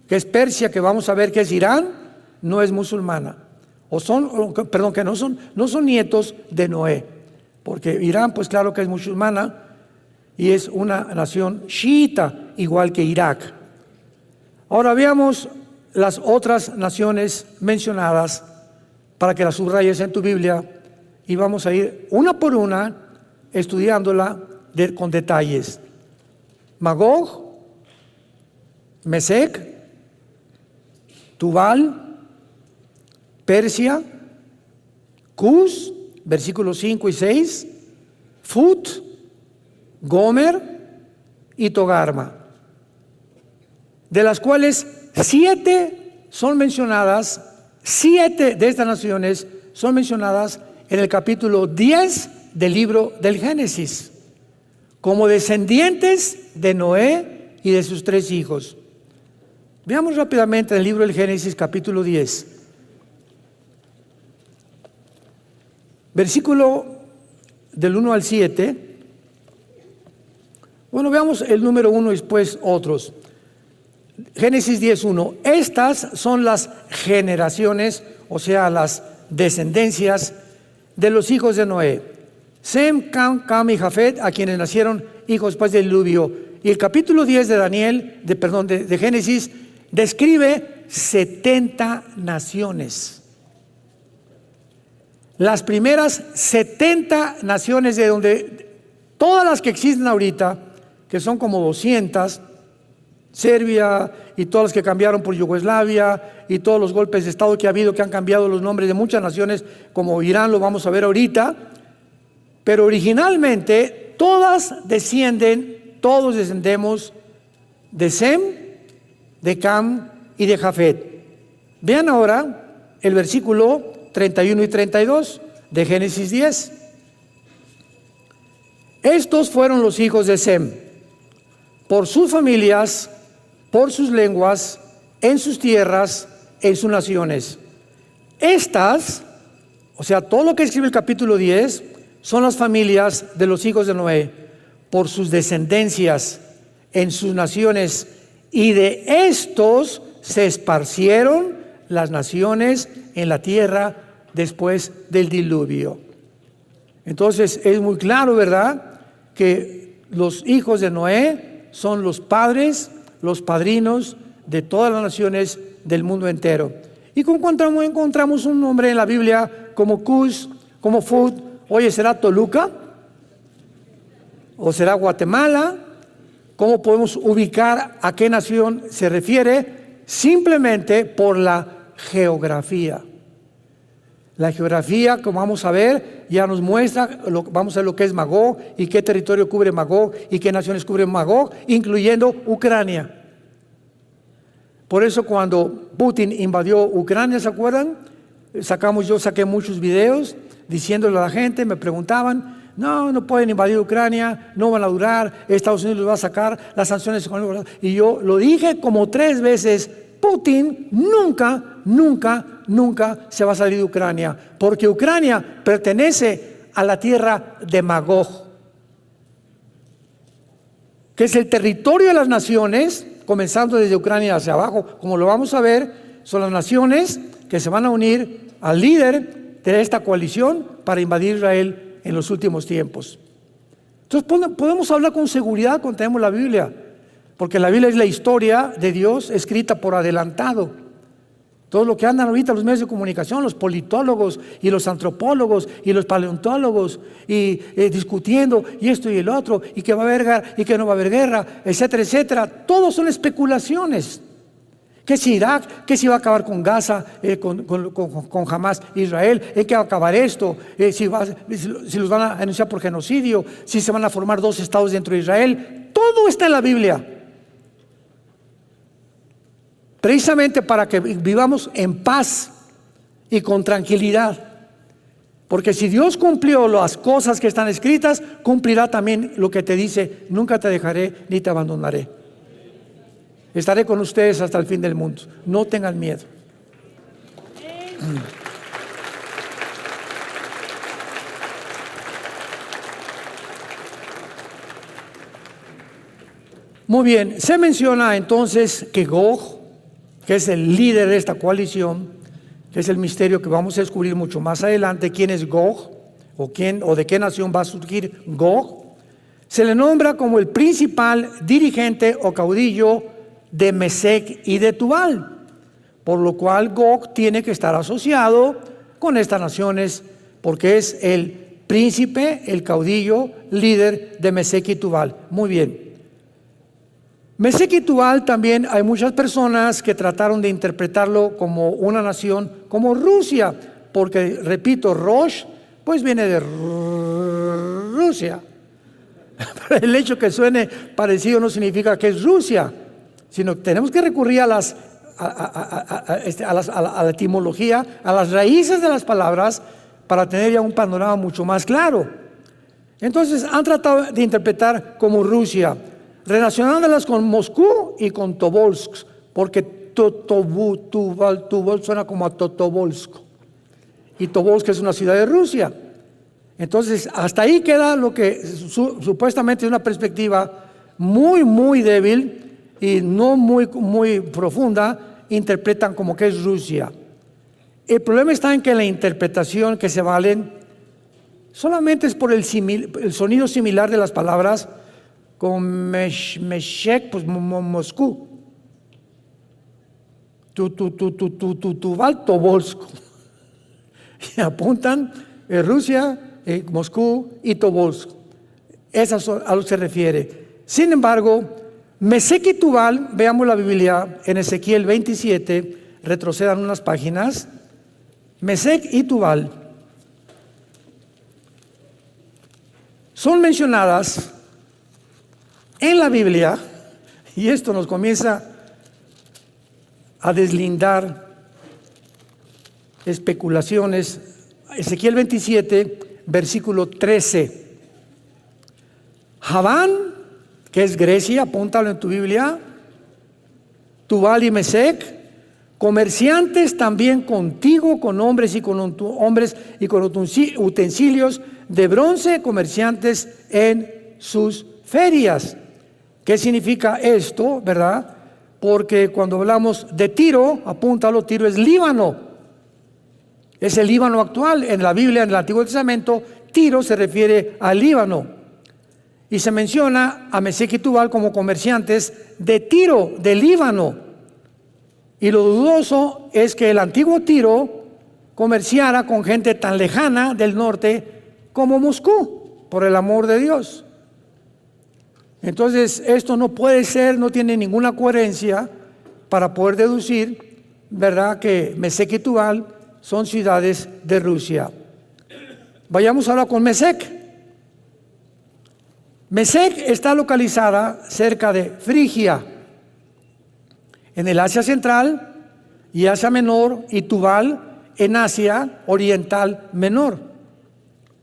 que es Persia, que vamos a ver que es Irán, no es musulmana. Que no son nietos de Noé, porque Irán, pues claro que es musulmana y es una nación chiita, igual que Irak. Ahora veamos las otras naciones mencionadas para que las subrayes en tu Biblia, y vamos a ir una por una estudiándola con detalles. Magog, Mesec, Tubal, Persia, Cus, versículos 5 y 6, Fut, Gomer y Togarma, de las cuales 7 son mencionadas, 7 de estas naciones son mencionadas en el capítulo 10 del libro del Génesis, como descendientes de Noé y de sus 3 hijos. Veamos rápidamente el libro del Génesis, capítulo 10. Versículo del 1 al 7. Bueno, veamos el número 1 y después otros. Génesis 10:1. Estas son las generaciones, o sea, las descendencias de los hijos de Noé. Sem, Cam y Jafet, a quienes nacieron hijos después del diluvio. Y el capítulo 10 de Génesis describe 70 naciones. Las primeras 70 naciones, de donde todas las que existen ahorita, que son como 200, Serbia y todas las que cambiaron por Yugoslavia y todos los golpes de Estado que ha habido, que han cambiado los nombres de muchas naciones, como Irán, lo vamos a ver ahorita. Pero originalmente todos descendemos de Sem, de Cam y de Jafet. Vean ahora el versículo 31 y 32 de Génesis 10. Estos fueron los hijos de Sem, por sus familias, por sus lenguas, en sus tierras, en sus naciones. Estas, o sea, todo lo que escribe el capítulo 10, son las familias de los hijos de Noé, por sus descendencias, en sus naciones, y de estos se esparcieron las naciones en la tierra después del diluvio. Entonces es muy claro, ¿verdad?, que los hijos de Noé son los padres, los padrinos de todas las naciones del mundo entero. Y encontramos un nombre en la Biblia como Cus, como Fud. Oye, ¿será Toluca? ¿O será Guatemala? ¿Cómo podemos ubicar a qué nación se refiere? Simplemente por la geografía. La geografía, como vamos a ver, ya nos muestra, vamos a ver lo que es Magog y qué territorio cubre Magog y qué naciones cubre Magog, incluyendo Ucrania. Por eso cuando Putin invadió Ucrania, ¿se acuerdan? Yo saqué muchos videos diciéndole a la gente, me preguntaban, no pueden invadir Ucrania, no van a durar, Estados Unidos los va a sacar, las sanciones económicas. Y yo lo dije como 3 veces, Putin nunca se va a salir de Ucrania, porque Ucrania pertenece a la tierra de Magog, que es el territorio de las naciones, comenzando desde Ucrania hacia abajo, como lo vamos a ver, son las naciones que se van a unir al líder de esta coalición para invadir Israel en los últimos tiempos. Entonces podemos hablar con seguridad cuando tenemos la Biblia, porque la Biblia es la historia de Dios escrita por adelantado. Todo lo que andan ahorita los medios de comunicación, los politólogos y los antropólogos y los paleontólogos y discutiendo y esto y el otro, y que va a haber guerra y que no va a haber guerra, etcétera, etcétera. Todos son especulaciones. Que si Irak, que si va a acabar con Gaza, con Hamas, Israel, que va a acabar esto, si los van a anunciar por genocidio, si se van a formar 2 estados dentro de Israel. Todo está en la Biblia. Precisamente para que vivamos en paz y con tranquilidad. Porque si Dios cumplió las cosas que están escritas, cumplirá también lo que te dice: nunca te dejaré ni te abandonaré. Estaré con ustedes hasta el fin del mundo. No tengan miedo. Muy bien, se menciona entonces que Gog, que es el líder de esta coalición, que es el misterio que vamos a descubrir mucho más adelante, quién es Gog o de qué nación va a surgir Gog, se le nombra como el principal dirigente o caudillo de Mesec y de Tubal, por lo cual Gog tiene que estar asociado con estas naciones, porque es el príncipe, el caudillo, líder de Mesec y Tubal. Muy bien. Mesec y Tubal también hay muchas personas que trataron de interpretarlo como una nación, como Rusia, porque, repito, Rosh, pues viene de Rusia. El hecho que suene parecido no significa que es Rusia, sino que tenemos que recurrir a la etimología, a las raíces de las palabras, para tener ya un panorama mucho más claro. Entonces han tratado de interpretar como Rusia. relacionándolas con Moscú y con Tobolsk, porque Tuval suena como a Totovolsk, y Tobolsk es una ciudad de Rusia. Entonces, hasta ahí queda lo que supuestamente es una perspectiva muy, muy débil y no muy, muy profunda, interpretan como que es Rusia. El problema está en que la interpretación que se valen solamente es por el sonido similar de las palabras, con Meshek, pues Moscú. Tuval, Tobolsk. Y apuntan Rusia, Moscú y Tobolsk. Esas a lo que se refiere. Sin embargo, Mesec y Tubal, veamos la Biblia en Ezequiel 27, retrocedan unas páginas. Mesec y Tubal son mencionadas en la Biblia, y esto nos comienza a deslindar especulaciones. Ezequiel 27, versículo 13. Javán, que es Grecia, apúntalo en tu Biblia, Tubal y Mesec, comerciantes también contigo, con hombres y con utensilios de bronce, comerciantes en sus ferias. ¿Qué significa esto, verdad? Porque cuando hablamos de Tiro, apúntalo, Tiro es Líbano. Es el Líbano actual. En la Biblia, en el Antiguo Testamento, Tiro se refiere al Líbano. Y se menciona a Mesec y Tubal como comerciantes de Tiro, de Líbano. Y lo dudoso es que el antiguo Tiro comerciara con gente tan lejana del norte como Moscú, por el amor de Dios. Entonces, esto no puede ser, no tiene ninguna coherencia para poder deducir, ¿verdad?, que Mesec y Tubal son ciudades de Rusia. Vayamos ahora con Mesec. Mesec está localizada cerca de Frigia, en el Asia Central y Asia Menor, y Tubal en Asia Oriental Menor.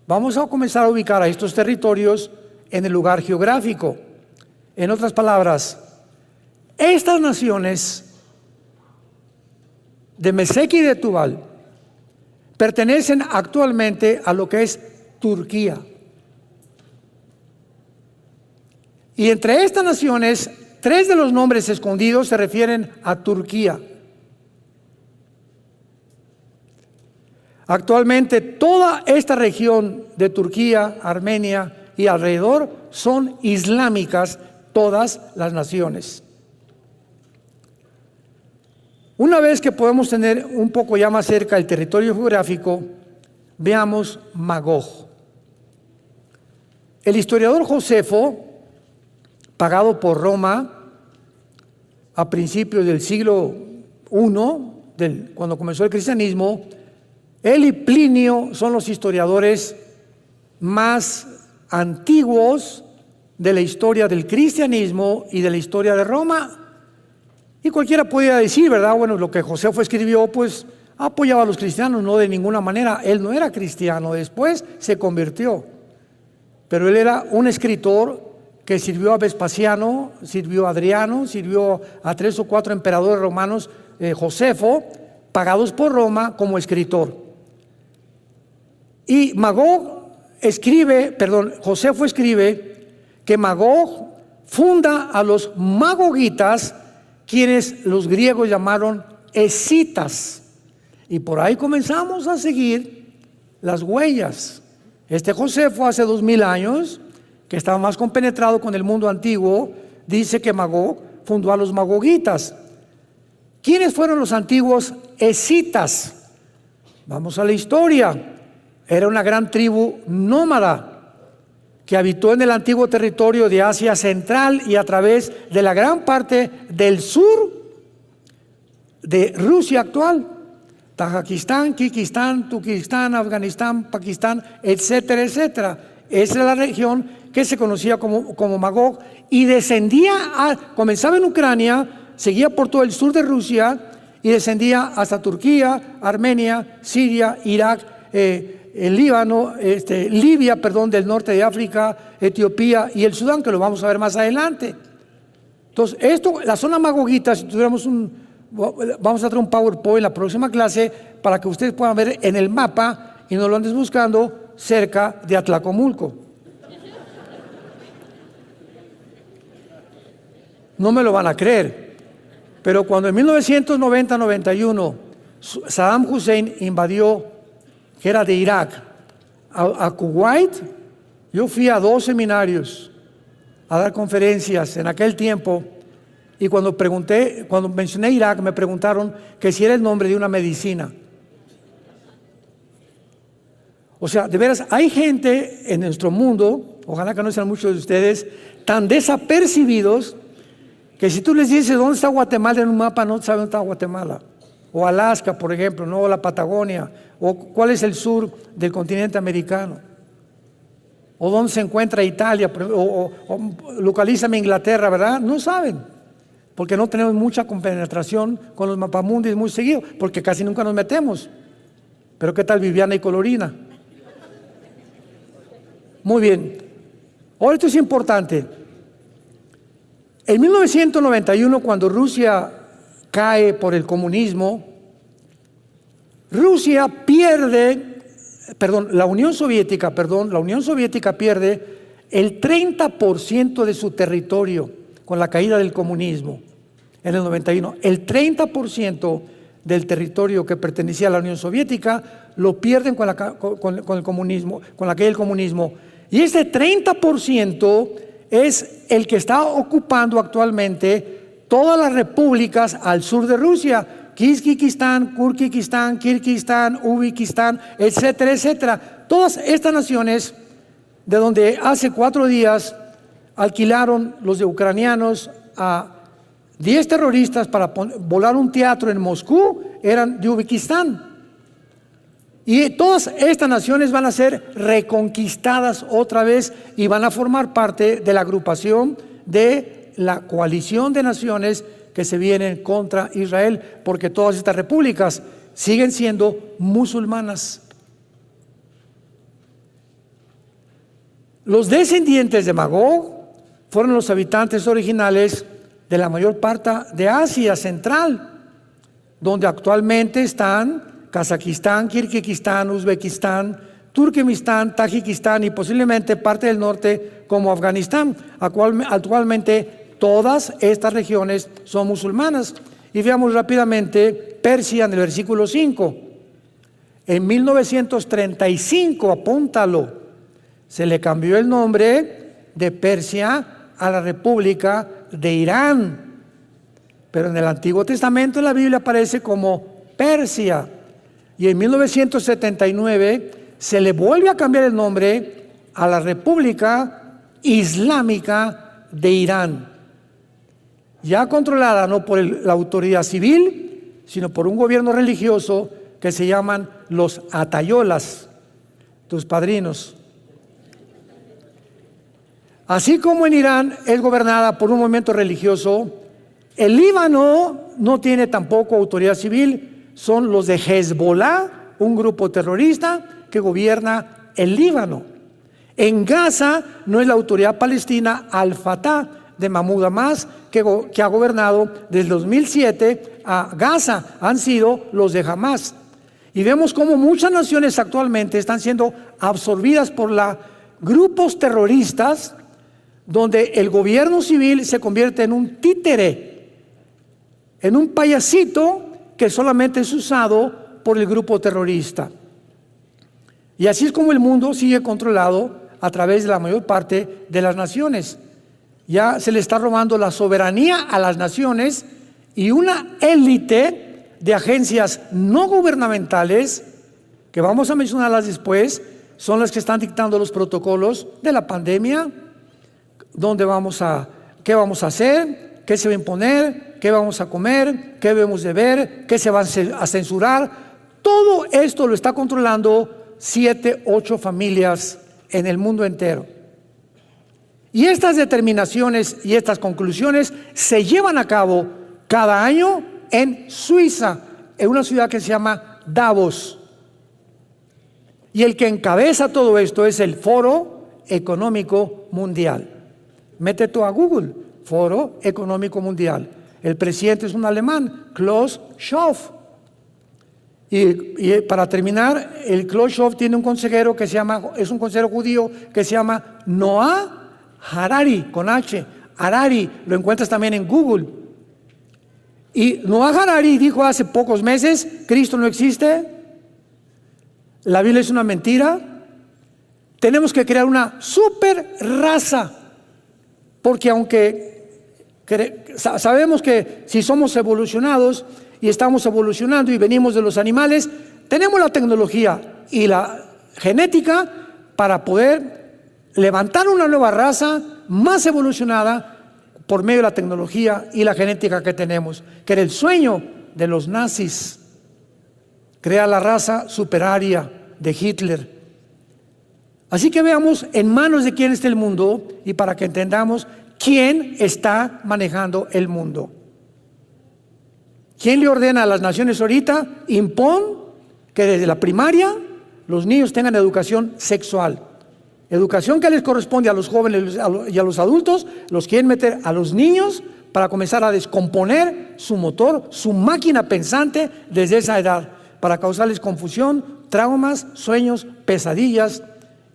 Vamos a comenzar a ubicar a estos territorios en el lugar geográfico. En otras palabras, estas naciones de Mesec y de Tubal pertenecen actualmente a lo que es Turquía. Y entre estas naciones, 3 de los nombres escondidos se refieren a Turquía. Actualmente toda esta región de Turquía, Armenia y alrededor son islámicas, todas las naciones. Una vez que podemos tener un poco ya más cerca el territorio geográfico, veamos Magog. El historiador Josefo, pagado por Roma a principios del siglo I, cuando comenzó el cristianismo, él y Plinio son los historiadores más antiguos de la historia del cristianismo y de la historia de Roma. Y cualquiera podría decir, ¿verdad? Bueno, lo que Josefo escribió, pues apoyaba a los cristianos, no de ninguna manera. Él no era cristiano, después se convirtió. Pero él era un escritor que sirvió a Vespasiano, sirvió a Adriano, sirvió a 3 o 4 emperadores romanos, Josefo, pagados por Roma como escritor. Y Josefo escribe que Magog funda a los magogitas, quienes los griegos llamaron escitas. Y por ahí comenzamos a seguir las huellas. Este Josefo, hace 2000 años, que estaba más compenetrado con el mundo antiguo, dice que Magog fundó a los magogitas. ¿Quiénes fueron los antiguos escitas? Vamos a la historia. Era una gran tribu nómada que habitó en el antiguo territorio de Asia Central y a través de la gran parte del sur de Rusia actual, Tajikistán, Kirguistán, Turkistán, Afganistán, Pakistán, etcétera, etcétera. Esa es la región que se conocía como Magog, y comenzaba en Ucrania, seguía por todo el sur de Rusia y descendía hasta Turquía, Armenia, Siria, Irak, el Líbano, Libia, del norte de África, Etiopía y el Sudán, que lo vamos a ver más adelante. Entonces, esto, la zona Magoguita, si tuviéramos vamos a traer un PowerPoint en la próxima clase para que ustedes puedan ver en el mapa y no lo andes buscando cerca de Atlacomulco. No me lo van a creer, pero cuando en 1990-91 Saddam Hussein invadió, que era de Irak, a Kuwait, yo fui a 2 seminarios a dar conferencias en aquel tiempo, y cuando mencioné Irak, me preguntaron que si era el nombre de una medicina. O sea, de veras, hay gente en nuestro mundo, ojalá que no sean muchos de ustedes, tan desapercibidos, que si tú les dices dónde está Guatemala en un mapa, no saben dónde está Guatemala. O Alaska, por ejemplo, ¿no? O la Patagonia, o cuál es el sur del continente americano, o dónde se encuentra Italia, o localízame Inglaterra, ¿verdad? No saben, porque no tenemos mucha compenetración con los mapamundis muy seguido, porque casi nunca nos metemos. Pero ¿qué tal Viviana y Colorina? Muy bien. Ahora esto es importante. En 1991, cuando Rusia cae por el comunismo, la Unión Soviética pierde el 30% de su territorio con la caída del comunismo en el 91. El 30% del territorio que pertenecía a la Unión Soviética lo pierden con el comunismo, con la caída del comunismo. Y ese 30% es el que está ocupando actualmente todas las repúblicas al sur de Rusia: Kizkistán, Kurkistán, Kirguistán, Uzbekistán, etcétera, etcétera. Todas estas naciones, de donde hace 4 días alquilaron los de ucranianos a 10 terroristas para volar un teatro en Moscú, eran de Uzbekistán. Y todas estas naciones van a ser reconquistadas otra vez y van a formar parte de la agrupación de la coalición de naciones que se vienen contra Israel, porque todas estas repúblicas siguen siendo musulmanas. Los descendientes de Magog fueron los habitantes originales de la mayor parte de Asia Central, donde actualmente están Kazajistán, Kirguistán, Uzbekistán, Turkmenistán, Tayikistán y posiblemente parte del norte como Afganistán. Actualmente todas estas regiones son musulmanas. Y veamos rápidamente Persia en el versículo 5. En 1935, apúntalo, se le cambió el nombre de Persia a la República de Irán. Pero en el Antiguo Testamento en la Biblia aparece como Persia. Y en 1979 se le vuelve a cambiar el nombre a la República Islámica de Irán, ya controlada no por la autoridad civil, sino por un gobierno religioso que se llaman los atayolas, tus padrinos. Así como en Irán es gobernada por un movimiento religioso, el Líbano no tiene tampoco autoridad civil. Son los de Hezbollah, un grupo terrorista que gobierna el Líbano. En Gaza no es la autoridad palestina Al-Fatah de Mahmoud Abbas, que ha gobernado desde 2007 a Gaza, han sido los de Hamas. Y vemos cómo muchas naciones actualmente están siendo absorbidas por grupos terroristas, donde el gobierno civil se convierte en un títere, en un payasito que solamente es usado por el grupo terrorista. Y así es como el mundo sigue controlado a través de la mayor parte de las naciones. Ya se le está robando la soberanía a las naciones, y una élite de agencias no gubernamentales, que vamos a mencionarlas después, son las que están dictando los protocolos de la pandemia, qué vamos a hacer, qué se va a imponer, qué vamos a comer, qué debemos de ver, qué se va a censurar. Todo esto lo está controlando 7, 8 familias en el mundo entero. Y estas determinaciones y estas conclusiones se llevan a cabo cada año en Suiza, en una ciudad que se llama Davos. Y el que encabeza todo esto es el Foro Económico Mundial. Métete a Google, Foro Económico Mundial. El presidente es un alemán, Klaus Schwab. Y para terminar, el Klaus Schwab tiene un consejero que es un consejero judío que se llama Noah Harari, con H. Harari, lo encuentras también en Google. Y Noah Harari dijo hace pocos meses: Cristo no existe, la Biblia es una mentira, tenemos que crear una super raza, porque aunque sabemos que si somos evolucionados y estamos evolucionando y venimos de los animales, tenemos la tecnología y la genética para poder levantar una nueva raza más evolucionada por medio de la tecnología y la genética que tenemos, que era el sueño de los nazis, crear la raza superaria de Hitler. Así que veamos en manos de quién está el mundo y para que entendamos quién está manejando el mundo. ¿Quién le ordena a las naciones ahorita? Impon que desde la primaria los niños tengan educación sexual. Educación que les corresponde a los jóvenes y a los adultos, los quieren meter a los niños para comenzar a descomponer su motor, su máquina pensante desde esa edad, para causarles confusión, traumas, sueños, pesadillas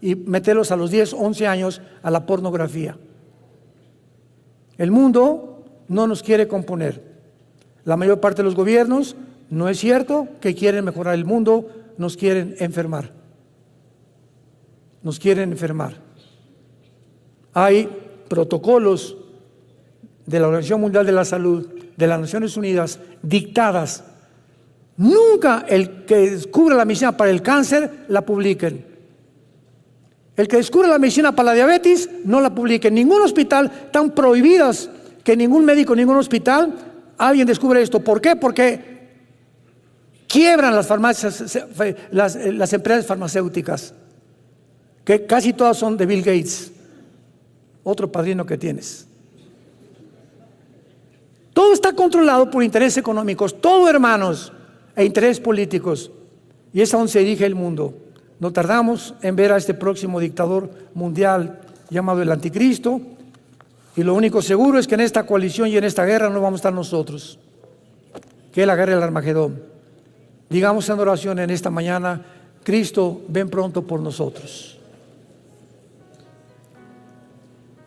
y meterlos a los 10, 11 años a la pornografía. El mundo no nos quiere componer. La mayor parte de los gobiernos, no es cierto que quieren mejorar el mundo, nos quieren enfermar. Nos quieren enfermar. Hay protocolos de la Organización Mundial de la Salud, de las Naciones Unidas, dictadas. Nunca el que descubre la medicina para el cáncer la publiquen. El que descubre la medicina para la diabetes no la publiquen. Ningún hospital, están prohibidas que ningún médico, ningún hospital, alguien descubre esto. ¿Por qué? Porque quiebran las farmacias, las empresas farmacéuticas, que casi todas son de Bill Gates, otro padrino que tienes. Todo está controlado por intereses económicos, todo, hermanos, e intereses políticos. Y es a donde se dirige el mundo. No tardamos en ver a este próximo dictador mundial llamado el Anticristo. Y lo único seguro es que en esta coalición y en esta guerra no vamos a estar nosotros, que es la guerra del Armagedón. Digamos en oración en esta mañana: Cristo, ven pronto por nosotros.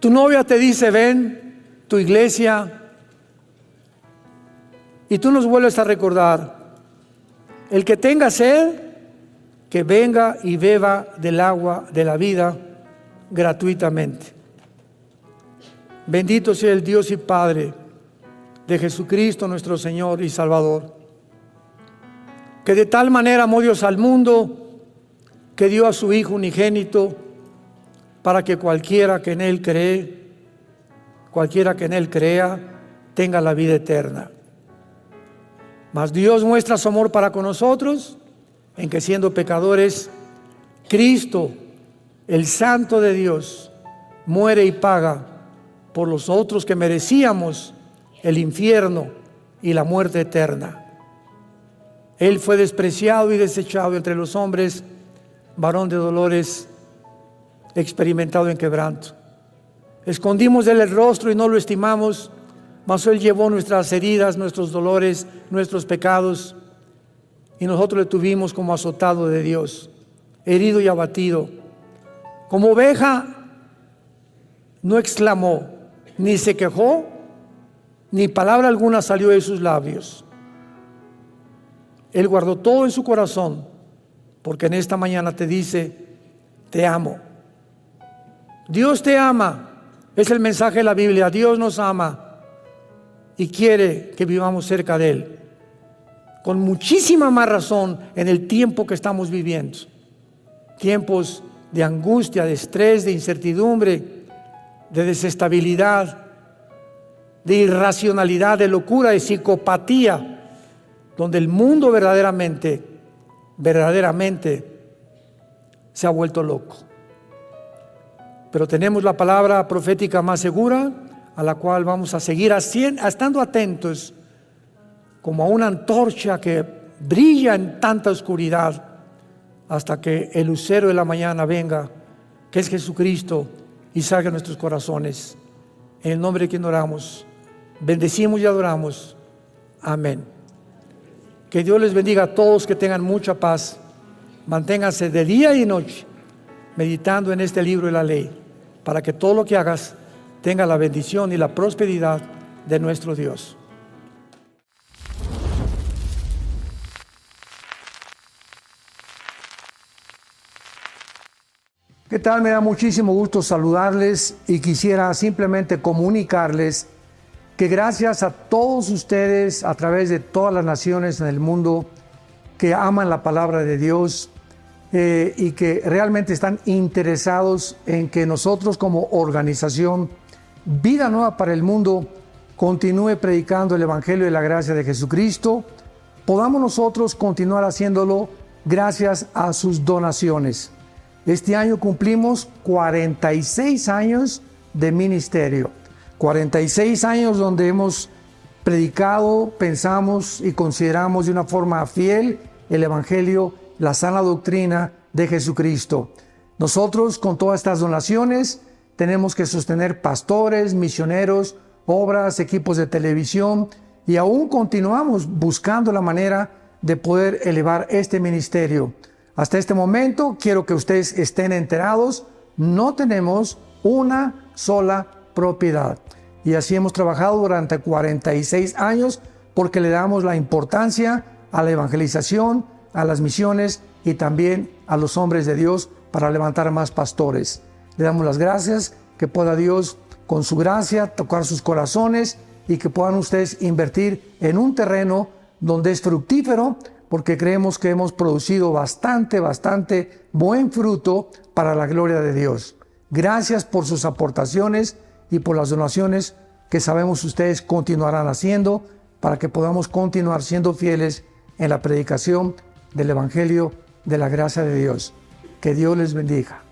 Tu novia te dice ven, tu iglesia, y tú nos vuelves a recordar: el que tenga sed, que venga y beba del agua de la vida gratuitamente. Bendito sea el Dios y Padre de Jesucristo nuestro Señor y Salvador, que de tal manera amó Dios al mundo, que dio a su Hijo unigénito, para que cualquiera que en Él crea, tenga la vida eterna. Mas Dios muestra su amor para con nosotros, en que siendo pecadores, Cristo, el Santo de Dios, muere y paga por los otros que merecíamos el infierno y la muerte eterna. Él fue despreciado y desechado entre los hombres, varón de dolores, experimentado en quebranto. Escondimos de él el rostro y no lo estimamos, mas Él llevó nuestras heridas, nuestros dolores, nuestros pecados, y nosotros le tuvimos como azotado de Dios, herido y abatido. Como oveja no exclamó, ni se quejó, ni palabra alguna salió de sus labios. Él guardó todo en su corazón, porque en esta mañana te dice: te amo. Dios te ama, es el mensaje de la Biblia. Dios nos ama y quiere que vivamos cerca de Él, con muchísima más razón en el tiempo que estamos viviendo. Tiempos de angustia, de estrés, de incertidumbre, de desestabilidad, de irracionalidad, de locura, de psicopatía, donde el mundo verdaderamente se ha vuelto loco. Pero tenemos la palabra profética más segura, a la cual vamos a seguir estando atentos, como a una antorcha que brilla en tanta oscuridad, hasta que el lucero de la mañana venga, que es Jesucristo, y salga en nuestros corazones En el nombre de quien oramos, bendecimos y adoramos. Amén. Que Dios les bendiga a todos, que tengan mucha paz. Manténganse de día y noche meditando en este libro de la ley, para que todo lo que hagas tenga la bendición y la prosperidad de nuestro Dios. ¿Qué tal? Me da muchísimo gusto saludarles y quisiera simplemente comunicarles que gracias a todos ustedes a través de todas las naciones en el mundo que aman la palabra de Dios y que realmente están interesados en que nosotros como organización Vida Nueva para el Mundo continúe predicando el Evangelio de la gracia de Jesucristo, podamos nosotros continuar haciéndolo gracias a sus donaciones. Este año cumplimos 46 años de ministerio, 46 años donde hemos predicado, pensamos y consideramos de una forma fiel el Evangelio, la sana doctrina de Jesucristo. Nosotros con todas estas donaciones tenemos que sostener pastores, misioneros, obras, equipos de televisión y aún continuamos buscando la manera de poder elevar este ministerio. Hasta este momento, quiero que ustedes estén enterados, no tenemos una sola propiedad. Y así hemos trabajado durante 46 años porque le damos la importancia a la evangelización, a las misiones y también a los hombres de Dios para levantar más pastores. Le damos las gracias, que pueda Dios con su gracia tocar sus corazones y que puedan ustedes invertir en un terreno donde es fructífero, porque creemos que hemos producido bastante buen fruto para la gloria de Dios. Gracias por sus aportaciones y por las donaciones que sabemos ustedes continuarán haciendo para que podamos continuar siendo fieles en la predicación del Evangelio de la gracia de Dios. Que Dios les bendiga.